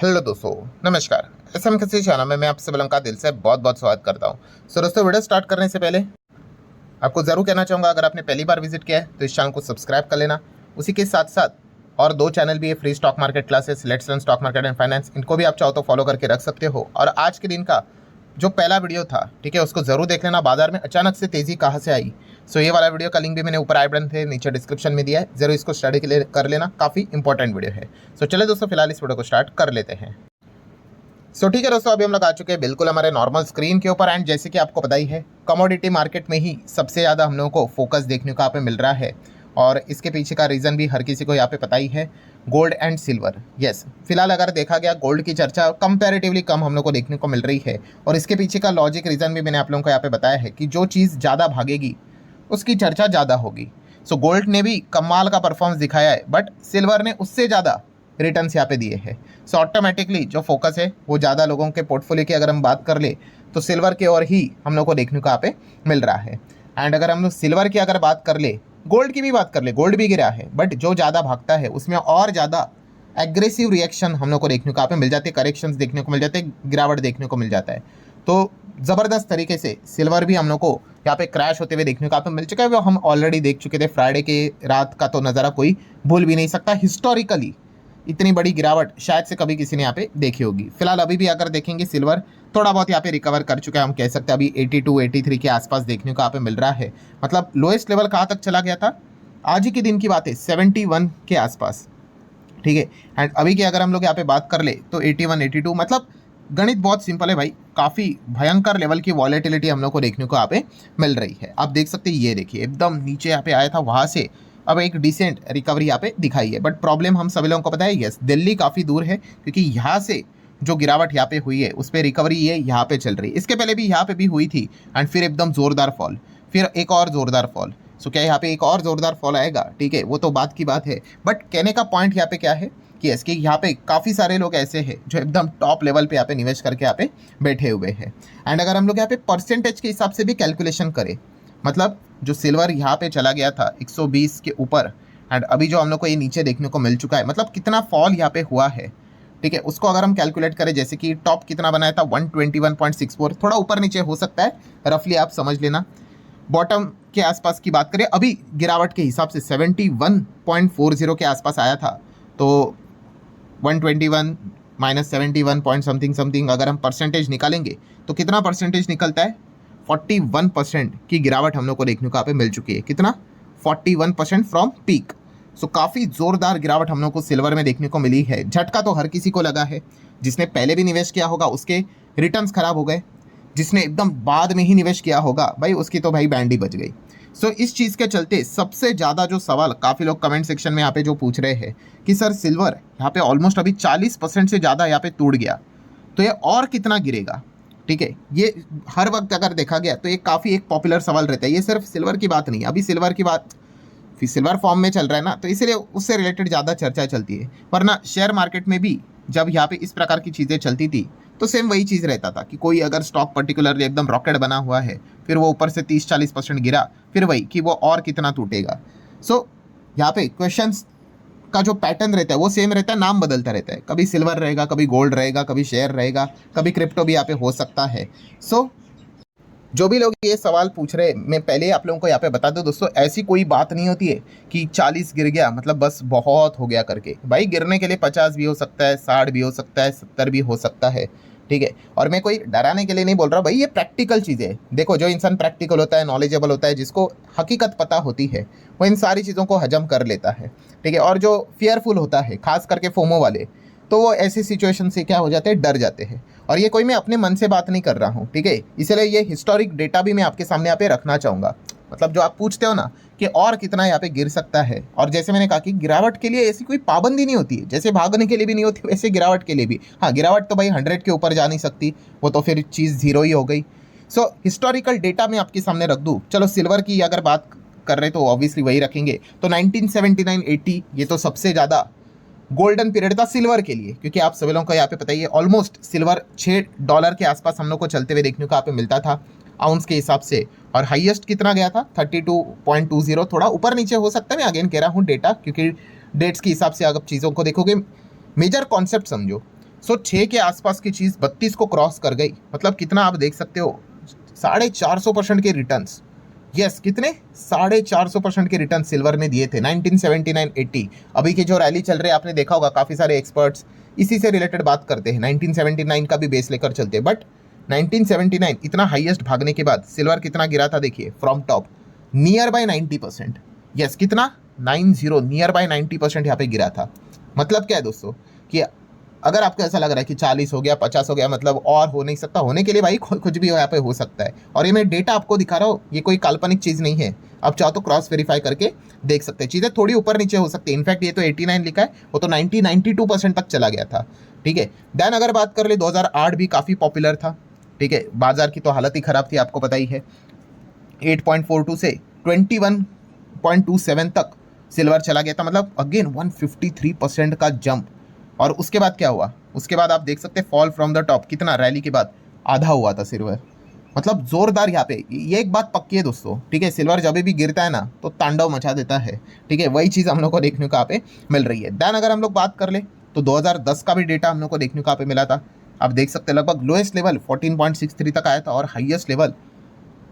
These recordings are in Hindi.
हेलो दोस्तों, नमस्कार। एसएम किसी चैनल में मैं आप सभी का दिल से बहुत बहुत स्वागत करता हूं। सो दोस्तों, वीडियो स्टार्ट करने से पहले आपको ज़रूर कहना चाहूँगा, अगर आपने पहली बार विजिट किया है तो इस चैनल को सब्सक्राइब कर लेना। उसी के साथ साथ और दो चैनल भी है, free stock market classes, let's learn stock market and finance. इनको भी आप चाहो तो फॉलो करके रख सकते हो। और आज के दिन का जो पहला वीडियो था, ठीक है, उसको ज़रूर देख लेना, बाजार में अचानक से तेज़ी कहाँ से आई। सो ये वाला वीडियो का लिंक भी मैंने ऊपर आई बटन थे, नीचे डिस्क्रिप्शन में दिया है, ज़रूर इसको स्टडी के लिए कर लेना, काफ़ी इंपॉर्टेंट वीडियो है। सो चले दोस्तों, फिलहाल इस वीडियो को स्टार्ट कर लेते हैं। ठीक है दोस्तों, अभी हम लोग आ चुके हैं बिल्कुल हमारे नॉर्मल स्क्रीन के ऊपर। एंड जैसे कि आपको पता ही है, कमोडिटी मार्केट में ही सबसे ज़्यादा हम लोगों को फोकस देखने को यहाँ पे मिल रहा है। और इसके पीछे का रीज़न भी हर किसी को यहाँ पे पता ही है, गोल्ड एंड सिल्वर। यस, फिलहाल अगर देखा गया, गोल्ड की चर्चा कंपैरेटिवली कम हम लोग को देखने को मिल रही है। और इसके पीछे का लॉजिक रीज़न भी मैंने आप लोगों को यहाँ पे बताया है कि जो चीज़ ज़्यादा भागेगी उसकी चर्चा ज़्यादा होगी। गोल्ड ने भी कमाल का परफॉर्मेंस दिखाया है, बट सिल्वर ने उससे ज़्यादा रिटर्न्स यहाँ पे दिए हैं। ऑटोमेटिकली जो फोकस है वो ज़्यादा लोगों के पोर्टफोलियो की अगर हम बात कर ले तो सिल्वर की ओर ही हम लोग को देखने को यहाँ पे मिल रहा है। एंड अगर हम लोग सिल्वर की अगर बात कर ले, गोल्ड की भी बात कर ले, गोल्ड भी गिरा है, बट जो ज़्यादा भागता है उसमें और ज़्यादा एग्रेसिव रिएक्शन हम लोग को देखने को यहाँ पे मिल जाते हैं, करेक्शंस देखने को मिल जाते हैं, गिरावट देखने को मिल जाता है। तो ज़बरदस्त तरीके से सिल्वर भी हम लोग को यहाँ पे क्रैश होते हुए देखने को यहाँ पे मिल चुका है। वो हम ऑलरेडी देख चुके थे, फ्राइडे के रात का तो नज़ारा कोई भूल भी नहीं सकता। हिस्टोरिकली इतनी बड़ी गिरावट शायद से कभी किसी ने यहाँ पे देखी होगी। फिलहाल अभी भी अगर देखेंगे, सिल्वर थोड़ा बहुत यहाँ पे रिकवर कर चुका है, हम कह सकते हैं। अभी 82 83 के आसपास देखने को यहाँ पे मिल रहा है। मतलब लोएस्ट लेवल कहाँ तक चला गया था, आज ही के दिन की बात है, 71 के आसपास, ठीक है। एंड अभी की अगर हम लोग यहाँ पे बात कर ले तो 81 82, मतलब गणित बहुत सिंपल है भाई, काफ़ी भयंकर लेवल की वॉलेटिलिटी हम लोग को देखने को यहाँ पे मिल रही है। आप देख सकते हैं, ये देखिए एकदम नीचे यहाँ पे आया था, वहाँ से अब एक डिसेंट रिकवरी यहाँ पे दिखाई है। बट प्रॉब्लम हम सभी लोगों को पता है, यस, दिल्ली काफ़ी दूर है, क्योंकि यहाँ से जो गिरावट यहाँ पे हुई है उस पर रिकवरी ये यहाँ पे चल रही है। इसके पहले भी यहाँ पे भी हुई थी, एंड फिर एकदम ज़ोरदार फॉल, फिर एक और ज़ोरदार फॉल। क्या यहाँ पे एक और ज़ोरदार फॉल आएगा? ठीक है, वो तो बात की बात है। बट कहने का पॉइंट यहाँ पे क्या है कि इसके यहाँ पे काफ़ी सारे लोग ऐसे हैं जो एकदम टॉप लेवल पे यहाँ पे निवेश करके यहाँ पे बैठे हुए हैं। एंड अगर हम लोग यहाँ पे परसेंटेज के हिसाब से भी कैलकुलेशन करें, मतलब जो सिल्वर यहाँ पे चला गया था 120 के ऊपर, एंड अभी जो हम लोग को ये नीचे देखने को मिल चुका है, मतलब कितना फॉल यहाँ पे हुआ है, ठीक है, उसको अगर हम कैलकुलेट करें, जैसे कि टॉप कितना बनाया था 121.64, थोड़ा ऊपर नीचे हो सकता है, रफली आप समझ लेना। बॉटम के आसपास की बात करें, अभी गिरावट के हिसाब से 71.40 के आसपास आया था। तो 121 माइनस 71 पॉइंट समथिंग समथिंग अगर हम परसेंटेज निकालेंगे तो कितना परसेंटेज निकलता है? 41% की गिरावट हम लोग को देखने को यहाँ पे मिल चुकी है। कितना? 41% फ्रॉम पीक। काफ़ी ज़ोरदार गिरावट हम लोग को सिल्वर में देखने को मिली है। झटका तो हर किसी को लगा है, जिसने पहले भी निवेश किया होगा उसके रिटर्न्स खराब हो गए, जिसने एकदम बाद में ही निवेश किया होगा भाई उसकी तो भाई बैंड ही बज गई। इस चीज़ के चलते सबसे ज़्यादा जो सवाल काफ़ी लोग कमेंट सेक्शन में यहाँ पे जो पूछ रहे हैं कि सर सिल्वर यहाँ पे ऑलमोस्ट अभी 40% से ज़्यादा यहाँ पे टूट गया, तो ये और कितना गिरेगा? ठीक है, ये हर वक्त अगर देखा गया तो ये काफ़ी एक पॉपुलर सवाल रहता है। ये सिर्फ सिल्वर की बात नहीं है, अभी सिल्वर की बात फिर सिल्वर फॉर्म में चल रहा है ना, तो इसलिए उससे रिलेटेड ज़्यादा चर्चा चलती है। वरना शेयर मार्केट में भी जब यहाँ पे इस प्रकार की चीज़ें चलती थी तो सेम वही चीज़ रहता था कि कोई अगर स्टॉक पर्टिकुलरली एकदम रॉकेट बना हुआ है, फिर वो ऊपर से 30-40% गिरा, फिर वही कि वो और कितना टूटेगा। यहाँ पे क्वेश्चंस का जो पैटर्न रहता है वो सेम रहता है, नाम बदलता रहता है। कभी सिल्वर रहेगा, कभी गोल्ड रहेगा, कभी शेयर रहेगा, कभी क्रिप्टो भी यहाँ पे हो सकता है। जो भी लोग ये सवाल पूछ रहे हैं, मैं पहले आप लोगों को यहाँ पे बता दूं दोस्तों, ऐसी कोई बात नहीं होती है कि 40 गिर गया मतलब बस बहुत हो गया करके। भाई गिरने के लिए 50 भी हो सकता है, 60 भी हो सकता है, 70 भी हो सकता है, ठीक है। और मैं कोई डराने के लिए नहीं बोल रहा भाई, ये प्रैक्टिकल चीज़ें है। देखो, जो इंसान प्रैक्टिकल होता है, नॉलेजेबल होता है, जिसको हकीकत पता होती है, वो इन सारी चीज़ों को हजम कर लेता है, ठीक है। और जो फियरफुल होता है, खास करके फोमो वाले, तो वो ऐसी सिचुएशन से क्या हो जाते हैं, डर जाते हैं। और ये कोई मैं अपने मन से बात नहीं कर रहा हूँ, ठीक है। इसलिए ये हिस्टोरिक डेटा भी मैं आपके सामने यहाँ पे रखना चाहूँगा। मतलब जो आप पूछते हो ना कि और कितना यहाँ पे गिर सकता है, और जैसे मैंने कहा कि गिरावट के लिए ऐसी कोई पाबंदी नहीं होती है, जैसे भागने के लिए भी नहीं होती वैसे गिरावट के लिए भी। हाँ, गिरावट तो भाई 100 के ऊपर जा नहीं सकती, वो तो फिर चीज़ जीरो ही हो गई। हिस्टोरिकल डेटा मैं आपके सामने रख दूँ। चलो, सिल्वर की अगर बात कर रहे तो ऑब्वियसली वही रखेंगे। तो 1979-80 ये तो सबसे ज़्यादा गोल्डन पीरियड था सिल्वर के लिए, क्योंकि आप सभी लोगों को यहाँ पे पता ही है, ऑलमोस्ट सिल्वर $6 के आसपास हम लोग को चलते हुए देखने को यहाँ पे मिलता था आउंस के हिसाब से। और हाईएस्ट कितना गया था? 32.20। थोड़ा ऊपर नीचे हो सकता है, मैं अगेन कह रहा हूँ डेटा, क्योंकि डेट्स के हिसाब से अगर चीज़ों को देखोगे, मेजर कॉन्सेप्ट समझो। सो 6 के आसपास की चीज़ 32 को क्रॉस कर गई, मतलब कितना आप देख सकते हो 450% के रिटर्न्स। यस, कितने 450% के रिटर्न सिल्वर ने दिए थे 1979-80। अभी की जो रैली चल रही है आपने देखा होगा, काफ़ी सारे एक्सपर्ट्स इसी से रिलेटेड बात करते हैं, 1979 का भी बेस लेकर चलते हैं। बट 1979 इतना हाईएस्ट भागने के बाद सिल्वर कितना गिरा था देखिए, from top near by 90%। Yes, कितना 90, नियर बाय 90% यहाँ पे गिरा था। मतलब क्या है दोस्तों कि अगर आपको ऐसा लग रहा है कि 40 हो गया 50 हो गया मतलब और हो नहीं सकता, होने के लिए भाई कुछ भी यहाँ पे हो सकता है। और ये मैं डेटा आपको दिखा रहा हूँ, ये कोई काल्पनिक चीज़ नहीं है। आप चाहो तो क्रॉस वेरीफाई करके देख सकते हैं, चीज़ें थोड़ी ऊपर नीचे हो सकती है। इनफैक्ट ये तो 89 लिखा है, वो तो 92% तक चला गया था। ठीक है, देन अगर बात कर ले 2008 भी काफ़ी पॉपुलर था। ठीक है, बाजार की तो हालत ही ख़राब थी, आपको पता ही है। 8.42 से 21.27 तक सिल्वर चला गया था, मतलब अगेन 153% का जंप। और उसके बाद क्या हुआ, उसके बाद आप देख सकते हैं फॉल फ्रॉम द टॉप, कितना रैली के बाद आधा हुआ था सिल्वर, मतलब जोरदार। यहाँ पे ये एक बात पक्की है दोस्तों, ठीक है, सिल्वर जब भी गिरता है ना तो तांडव मचा देता है। ठीक है, वही चीज़ हम लोग को देखने को यहाँ पे मिल रही है। देन अगर हम लोग बात कर ले तो 2010 का भी डेटा हम लोग को देखने को यहाँ पे मिला था। आप देख सकते हैं लगभग लोएस्ट लेवल 14.63 तक आया था और हाईएस्ट लेवल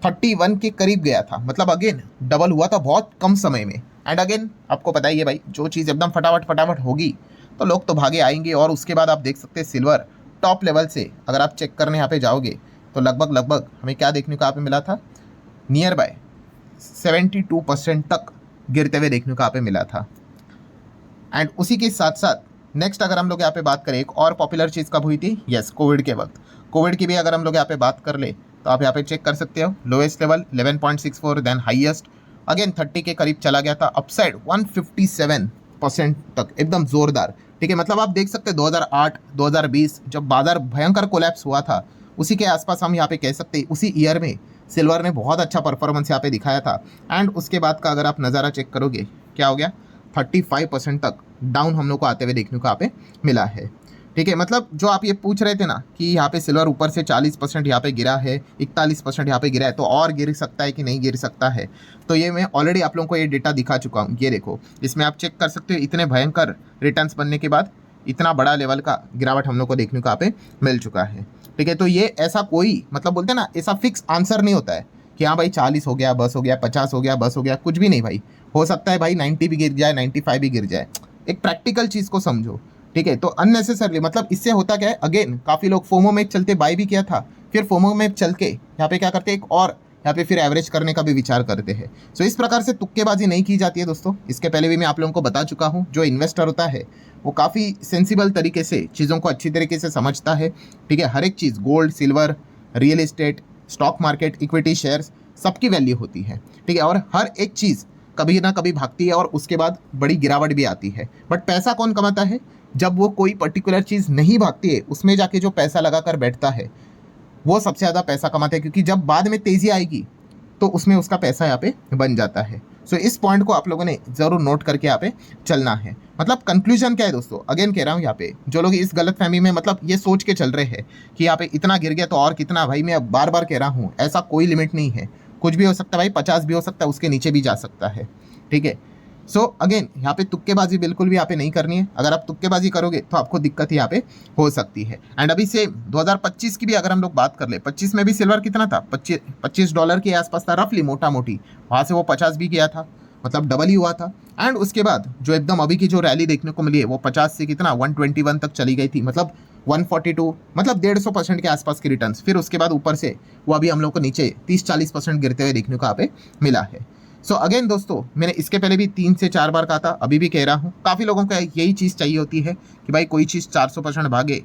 31 के करीब गया था, मतलब अगेन डबल हुआ था बहुत कम समय में। एंड अगेन आपको पता ही है भाई, जो चीज़ एकदम फटाफट फटाफट होगी तो लोग तो भागे आएंगे। और उसके बाद आप देख सकते हैं सिल्वर टॉप लेवल से अगर आप चेक करने यहाँ पे जाओगे तो लगभग हमें क्या देखने को यहाँ पे मिला था, नियर बाय 72% तक गिरते हुए देखने को यहाँ पे मिला था। एंड उसी के साथ साथ नेक्स्ट अगर हम लोग यहाँ पे बात करें, एक और पॉपुलर चीज़ कब हुई थी, यस कोविड के वक्त। कोविड की भी अगर हम लोग यहाँ पे बात कर ले तो आप यहाँ पे चेक कर सकते हो, lowest level 11.64, then highest again 30 के करीब चला गया था, अपसाइड 157% तक, एकदम जोरदार। ठीक है, मतलब आप देख सकते हैं 2008 2020 जब बाजार भयंकर कोलैप्स हुआ था, उसी के आसपास हम यहाँ पे कह सकते हैं उसी ईयर में सिल्वर ने बहुत अच्छा परफॉर्मेंस यहाँ पे दिखाया था। एंड उसके बाद का अगर आप नज़ारा चेक करोगे क्या हो गया, 35% तक डाउन हम लोग को आते हुए देखने को यहाँ पे मिला है। ठीक है, मतलब जो आप ये पूछ रहे थे ना कि यहाँ पे सिल्वर ऊपर से 40% यहाँ पे गिरा है, 41% यहाँ पे गिरा है, तो और गिर सकता है कि नहीं गिर सकता है, तो ये मैं ऑलरेडी आप लोगों को ये डेटा दिखा चुका हूँ। ये देखो, इसमें आप चेक कर सकते हो इतने भयंकर रिटर्न्स बनने के बाद इतना बड़ा लेवल का गिरावट हम लोग को देखने को यहाँ पे मिल चुका है। ठीक है, तो ये ऐसा कोई मतलब बोलते हैं ना, ऐसा फिक्स आंसर नहीं होता है कि हाँ भाई 40 हो गया बस हो गया, 50 हो गया बस हो गया, कुछ भी नहीं भाई। हो सकता है भाई 90 भी गिर जाए, 95 भी गिर जाए। एक प्रैक्टिकल चीज़ को समझो। ठीक है, तो अननेसेसरली मतलब इससे होता क्या है, अगेन काफ़ी लोग फोमो में चलते बाय भी किया था, फिर फोमो में चल के यहाँ पे क्या करते हैं, एक और यहाँ पे फिर एवरेज करने का भी विचार करते हैं। सो इस प्रकार से तुक्केबाजी नहीं की जाती है दोस्तों। इसके पहले भी मैं आप लोगों को बता चुका हूँ, जो इन्वेस्टर होता है वो काफ़ी सेंसिबल तरीके से चीज़ों को अच्छी तरीके से समझता है। ठीक है, हर एक चीज़ gold silver real estate stock market equity shares सबकी वैल्यू होती है। ठीक है, और हर एक चीज़ कभी ना कभी भागती है और उसके बाद बड़ी गिरावट भी आती है। बट पैसा कौन कमाता है, जब वो कोई पर्टिकुलर चीज़ नहीं भागती है उसमें जाके जो पैसा लगा कर बैठता है वो सबसे ज़्यादा पैसा कमाता है, क्योंकि जब बाद में तेज़ी आएगी तो उसमें उसका पैसा यहाँ पे बन जाता है। सो इस पॉइंट को आप लोगों ने ज़रूर नोट करके यहाँ पे चलना है। मतलब कंक्लूजन क्या है दोस्तों, अगेन कह रहा हूँ यहाँ पे जो लोग इस गलत फहमी में मतलब ये सोच के चल रहे हैं कि यहाँ पे इतना गिर गया तो और कितना, भाई मैं बार बार कह रहा हूँ ऐसा कोई लिमिट नहीं है, कुछ भी हो सकता है भाई, 50 भी हो सकता है, उसके नीचे भी जा सकता है। ठीक है, सो अगेन यहाँ पे तुक्केबाजी बिल्कुल भी यहाँ पे नहीं करनी है। अगर आप तुक्केबाजी करोगे तो आपको दिक्कत यहाँ पे हो सकती है। एंड अभी से 2025 की भी अगर हम लोग बात कर ले, 25 में भी सिल्वर कितना था, $25 के आसपास था रफली, मोटा मोटी, वहाँ से वो 50 भी गया था, मतलब डबल ही हुआ था। एंड उसके बाद जो एकदम अभी की जो रैली देखने को मिली है वो 50 से कितना 121 तक चली गई थी, मतलब 142, मतलब 150% के आसपास की रिटर्न्स। फिर उसके बाद ऊपर से वो अभी हम लोग को नीचे 30-40% गिरते हुए देखने को यहाँ पे मिला है। सो अगेन दोस्तों, मैंने इसके पहले भी 3 से 4 बार कहा था, अभी भी कह रहा हूँ, काफ़ी लोगों को यही चीज़ चाहिए होती है कि भाई कोई चीज़ 400% भागे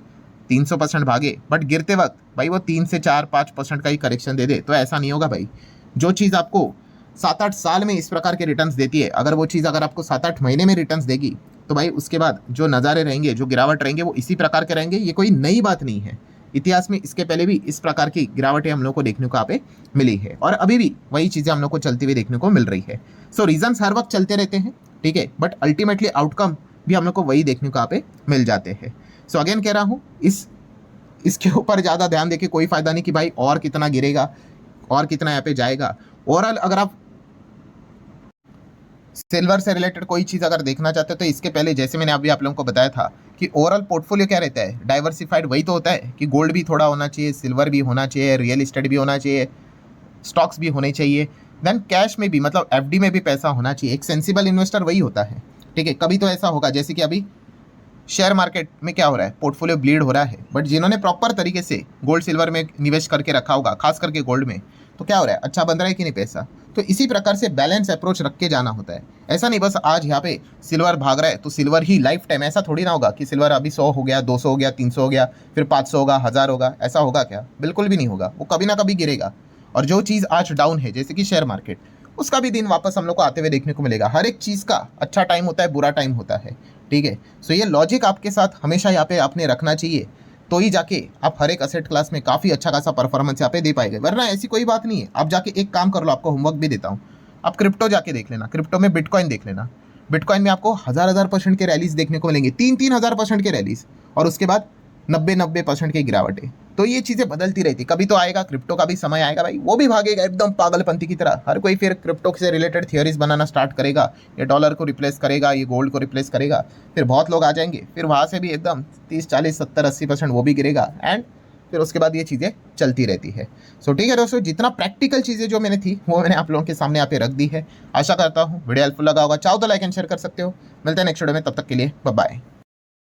300% भागे, बट गिरते वक्त भाई वो 3 से 4-5% का ही करेक्शन दे दे, तो ऐसा नहीं होगा भाई। जो चीज़ आपको 7-8 साल में इस प्रकार के रिटर्न्स देती है, अगर वो चीज़ अगर आपको 7-8 महीने में रिटर्न्स देगी तो भाई उसके बाद जो नज़ारे रहेंगे, जो गिरावट रहेंगे वो इसी प्रकार के रहेंगे। ये कोई नई बात नहीं है, इतिहास में इसके पहले भी इस प्रकार की गिरावटें हम लोग को देखने को यहाँ पे मिली है और अभी भी वही चीज़ें हम लोग को चलती हुई देखने को मिल रही है। सो रीजंस हर वक्त चलते रहते हैं, ठीक है, बट अल्टीमेटली आउटकम भी हम लोग को वही देखने को यहाँ पे मिल जाते हैं। सो अगेन कह रहा हूँ, इसके ऊपर ज़्यादा ध्यान देके कोई फायदा नहीं कि भाई और कितना गिरेगा और कितना यहाँ पे जाएगा। ओवरऑल अगर आप सिल्वर से रिलेटेड कोई चीज़ अगर देखना चाहते हो तो इसके पहले जैसे मैंने अभी आप लोगों को बताया था कि ओवरऑल पोर्टफोलियो क्या रहता है, डाइवर्सिफाइड वही तो होता है कि गोल्ड भी थोड़ा होना चाहिए, सिल्वर भी होना चाहिए, रियल एस्टेट भी होना चाहिए, स्टॉक्स भी होने चाहिए, देन कैश में भी मतलब एफडी में भी पैसा होना चाहिए। एक सेंसिबल इन्वेस्टर वही होता है, ठीक है। कभी तो ऐसा होगा जैसे कि अभी शेयर मार्केट में क्या हो रहा है, पोर्टफोलियो ब्लीड हो रहा है, बट जिन्होंने प्रॉपर तरीके से गोल्ड सिल्वर में निवेश करके रखा होगा, खास करके गोल्ड में, तो क्या हो रहा है, अच्छा बन रहा है कि नहीं पैसा। तो इसी प्रकार से बैलेंस अप्रोच रख के जाना होता है। ऐसा नहीं बस आज यहाँ पे सिल्वर भाग रहा है तो सिल्वर ही लाइफ टाइम, ऐसा थोड़ी ना होगा कि सिल्वर अभी 100 हो गया, 200 हो गया, 300 हो गया, फिर 500 होगा, 1000 होगा, ऐसा होगा क्या? बिल्कुल भी नहीं होगा। वो कभी ना कभी गिरेगा। और जो चीज़ आज डाउन है जैसे कि शेयर मार्केट, उसका भी दिन वापस हम लोग को आते हुए देखने को मिलेगा। हर एक चीज़ का अच्छा टाइम होता है, बुरा टाइम होता है, ठीक है। सो ये लॉजिक आपके साथ हमेशा यहाँ पे आपने रखना चाहिए, तो ही जाके आप हर एक असेट क्लास में काफ़ी अच्छा खासा परफॉर्मेंस यहाँ पे दे पाएंगे। वरना ऐसी कोई बात नहीं है। आप जाके एक काम कर लो, आपको होमवर्क भी देता हूँ, आप क्रिप्टो जाके देख लेना, क्रिप्टो में बिटकॉइन देख लेना। बिटकॉइन में आपको 1000% के रैलीज देखने को मिलेंगे, 3-3000% के रैलीज, और उसके बाद 90% की गिरावटें। तो ये चीज़ें बदलती रहती। कभी तो आएगा क्रिप्टो का भी समय आएगा भाई, वो भी भागेगा एकदम पागलपंती की तरह। हर कोई फिर क्रिप्टो से रिलेटेड थियरीज बनाना स्टार्ट करेगा, ये डॉलर को रिप्लेस करेगा, ये गोल्ड को रिप्लेस करेगा, फिर बहुत लोग आ जाएंगे, फिर वहाँ से भी एकदम 30-40-70-80% वो भी गिरेगा, एंड फिर उसके बाद ये चीज़ें चलती रहती है। सो ठीक है दोस्तों, जितना प्रैक्टिकल चीज़ें जो मैंने थी वो मैंने आप लोगों के सामने यहाँ पे रख दी है। आशा करता हूँ वीडियो हेल्पफुल लगा होगा। चाहो तो लाइक एंड शेयर कर सकते हो। मिलते हैं नेक्स्ट वीडियो में, तब तक के लिए बाय बाय।